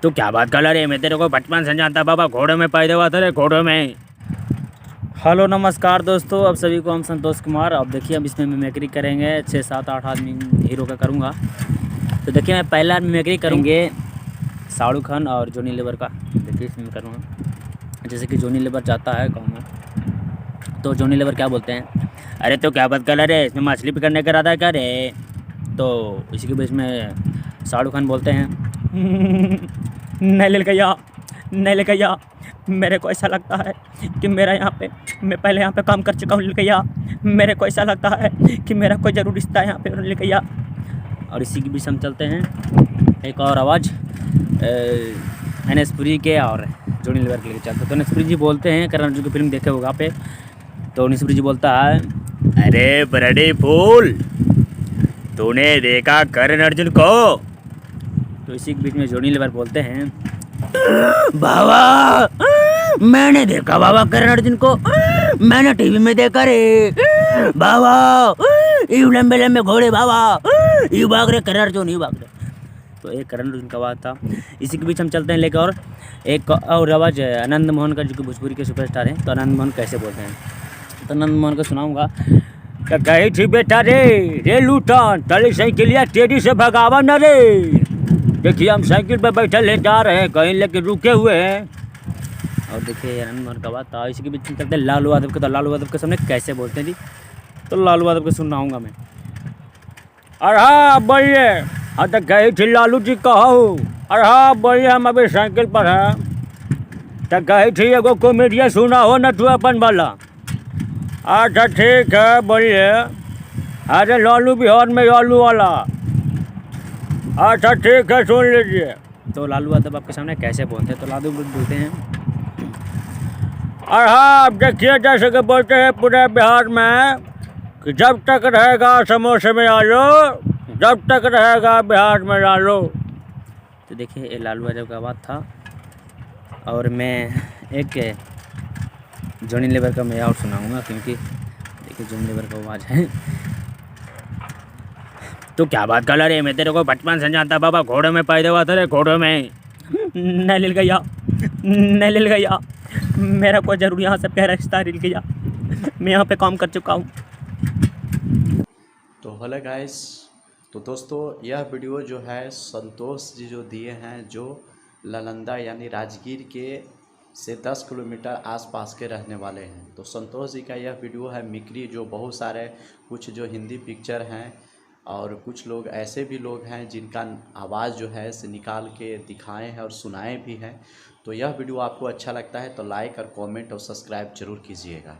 तू क्या बात कर रहे? मैं तेरे को बचपन से जानता बाबा, घोड़े में पैदा हुआ था रे, घोड़ों में। हेलो नमस्कार दोस्तों, अब सभी को हम संतोष कुमार। अब देखिए हम इसमें मिमिक्री करेंगे, 6 7 8 आदमी हीरो का करूँगा। तो देखिए मैं पहला मिमिक्री करेंगे शाहरुख खान और जॉनी लीवर का। देखिए इसमें करूँगा जैसे कि जॉनी लीवर जाता है गाँव में, तो जॉनी लीवर क्या बोलते हैं, अरे तो क्या बात कर रहे रे, इसमें मछली पकड़ने का इरादा है क्या रे? तो इसी के बीच में शाहरुख खान बोलते हैं नहीं ले गया, नहीं ले गया, मेरे को ऐसा लगता है कि मेरा यहाँ पे, मैं पहले यहाँ पे काम कर चुका हूँ ले गया, मेरे को ऐसा लगता है कि मेरा कोई ज़रूर रिश्ता है यहाँ पे ले गया। और इसी के बीच हम चलते हैं एक और आवाज़ एनएसपुरी के और जॉनी लीवर के लिए चलते। तो एनएसपुरी जी बोलते हैं, करण अर्जुन की फिल्म देखे होगा पे, तो एनएसपुरी जी बोलता है, अरे बरडी फूल, तूने देखा करण अर्जुन को? तो इसी के बीच में जॉनी लीवर बोलते हैं, बाबा मैंने देखा बाबा करण अर्जुन को, मैंने टीवी में देखा रे बाबा, यू लंबे लंबे घोड़े बाबा, यू भाग रहे करण अर्जुन, यू भाग रहे। तो एक करण अर्जुन का बात था। इसी के बीच हम चलते हैं लेकर और एक और आवाज़ आनंद मोहन का, जो कि भोजपुरी के सुपरस्टार हैं। तो आनंद मोहन कैसे बोलते हैं, तो आनंद मोहन को सुनाऊंगा। क्या कही थी बेटा रे, रे लूटन तली साइकिलिया तेजी से भगावा न रे। देखिए हम साइकिल पर बैठे ले जा रहे हैं, कहीं लेके रुके हुए हैं। और देखिए आनंद मोहन का बात था। इसी के बीच में चलते हैं लालू यादव के। तो लालू यादव के सामने कैसे बोलते हैं जी, तो लालू यादव को सुनाऊंगा मैं। अरे हाँ बोलिए, हाँ तो कही थी लालू जी कहो, अरे हाँ बोलिए, हम अभी साइकिल पर हैं। तो कही थी एगो कॉमेडिया सुना हो न तू अपन वाला। अच्छा ठीक है बोलिए। अरे लालू बिहार में लालू वाला। अच्छा ठीक है सुन लीजिए। तो लालू यादव आपके सामने कैसे बोलते हैं, तो लालू बोलते हैं, और हाँ आप देखिए जैसे कि बोलते हैं पूरे बिहार में कि जब तक रहेगा समोसे में आलू, जब तक रहेगा बिहार में लालू। तो देखिए ये लालू यादव का बात था। और मैं एक जॉनी लीवर का मैं और सुनाऊंगा, क्योंकि देखिए जॉनी लीवर का आवाज़ है। तो क्या बात कर रहे? मैं तेरे को बचपन से जानता बाबा, घोड़े में पैदा हुआ था रे, घोड़ों में। नहीं ले गया, नहीं ले गया, मेरा कोई ज़रूर यहाँ से प्यारा रिश्ता रिल गया, मैं यहाँ पे काम कर चुका हूँ। तो हेलो गाइस, तो दोस्तों यह वीडियो जो है संतोष जी जो दिए हैं, जो नालंदा यानी राजगीर के से 10 किलोमीटर आसपास के रहने वाले हैं। तो संतोष जी का यह वीडियो है मिक्री, जो बहुत सारे कुछ जो हिंदी पिक्चर हैं और कुछ लोग ऐसे भी लोग हैं जिनका आवाज़ जो है से निकाल के दिखाए हैं और सुनाए भी हैं। तो यह वीडियो आपको अच्छा लगता है तो लाइक और कमेंट और सब्सक्राइब जरूर कीजिएगा।